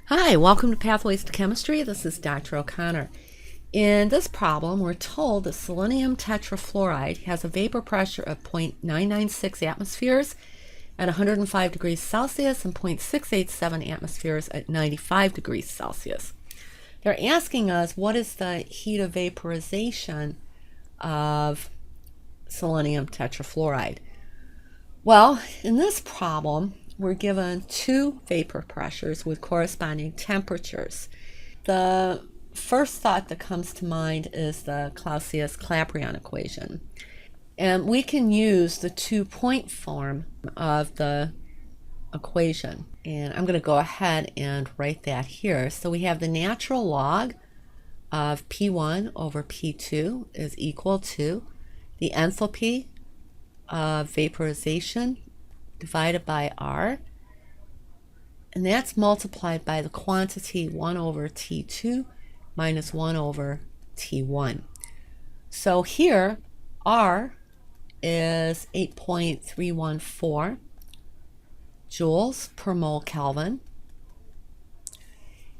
Hi, welcome to Pathways to Chemistry. This is Dr. O'Connor. In this problem, we're told that selenium tetrafluoride has a vapor pressure of 0.996 atmospheres at 105 degrees Celsius and 0.687 atmospheres at 95 degrees Celsius. They're asking us what is the heat of vaporization of selenium tetrafluoride. Well, in this problem, we're given two vapor pressures with corresponding temperatures. The first thought that comes to mind is the Clausius-Clapeyron Equation. And we can use the two-point form of the equation. And I'm going to go ahead and write that here. So we have the natural log of P1 over P2 is equal to the enthalpy of vaporization divided by R, and that's multiplied by the quantity 1 over T2 minus 1 over T1. So here R is 8.314 joules per mole Kelvin,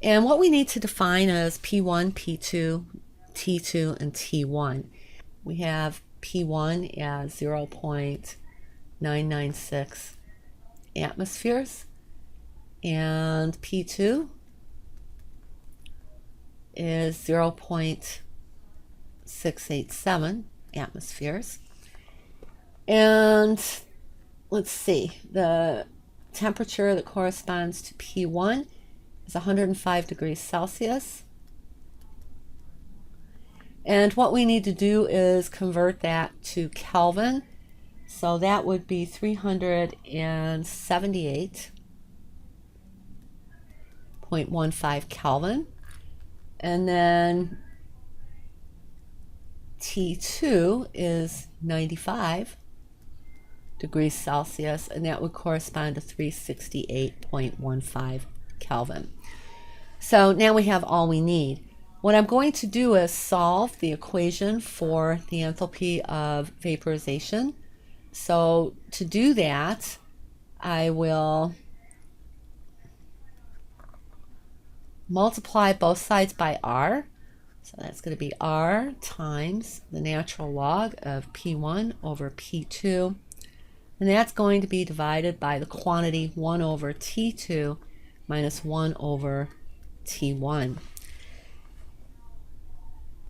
and what we need to define is P1, P2, T2, and T1. We have P1 as 0.996 atmospheres, and P2 is 0.687 atmospheres. And let's see, the temperature that corresponds to P1 is 105 degrees Celsius. And what we need to do is convert that to Kelvin. So that would be 378.15 Kelvin. And then T2 is 95 degrees Celsius, and that would correspond to 368.15 Kelvin. So now we have all we need. What I'm going to do is solve the equation for the enthalpy of vaporization. So to do that, I will multiply both sides by R. So that's going to be R times the natural log of P1 over P2. And that's going to be divided by the quantity 1 over T2 minus 1 over T1.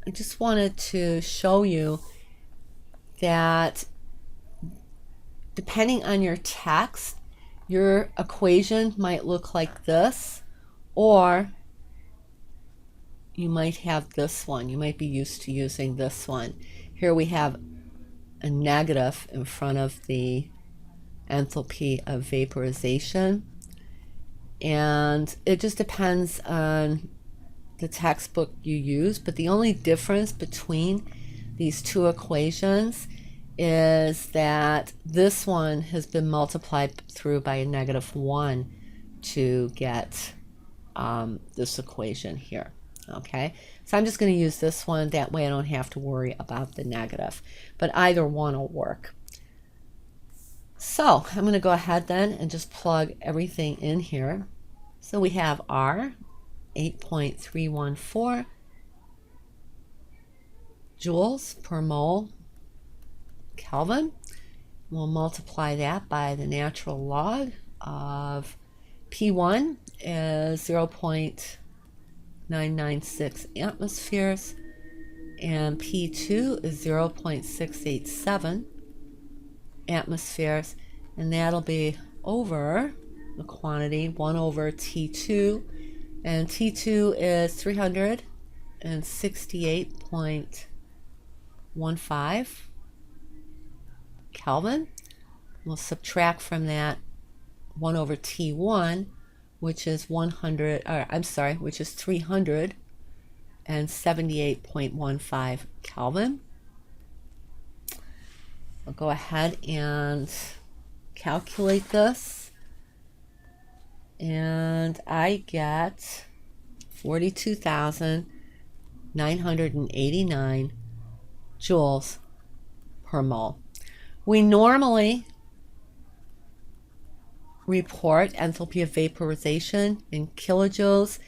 I just wanted to show you that depending on your text, your equation might look like this, or you might have this one. You might be used to using this one. Here we have a negative in front of the enthalpy of vaporization, and it just depends on the textbook you use, but the only difference between these two equations is that this one has been multiplied through by a -1 to get this equation here. Okay, so I'm just going to use this one. That way I don't have to worry about the negative, but either one will work. So I'm going to go ahead then and just plug everything in here. So we have R, 8.314 joules per mole Kelvin. We'll multiply that by the natural log of P1 is 0.996 atmospheres, and P2 is 0.687 atmospheres, and that'll be over the quantity 1 over T2, and T2 is 368.15 Kelvin. We'll subtract from that 1 over T1, which is 378.15 Kelvin. I'll go ahead and calculate this, and I get 42,989 joules per mole. We normally report enthalpy of vaporization in kilojoules.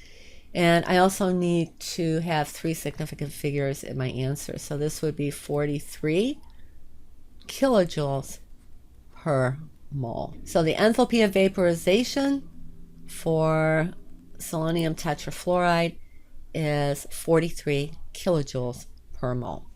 And I also need to have 3 significant figures in my answer. So this would be 43 kilojoules per mole. So the enthalpy of vaporization for selenium tetrafluoride is 43 kilojoules per mole.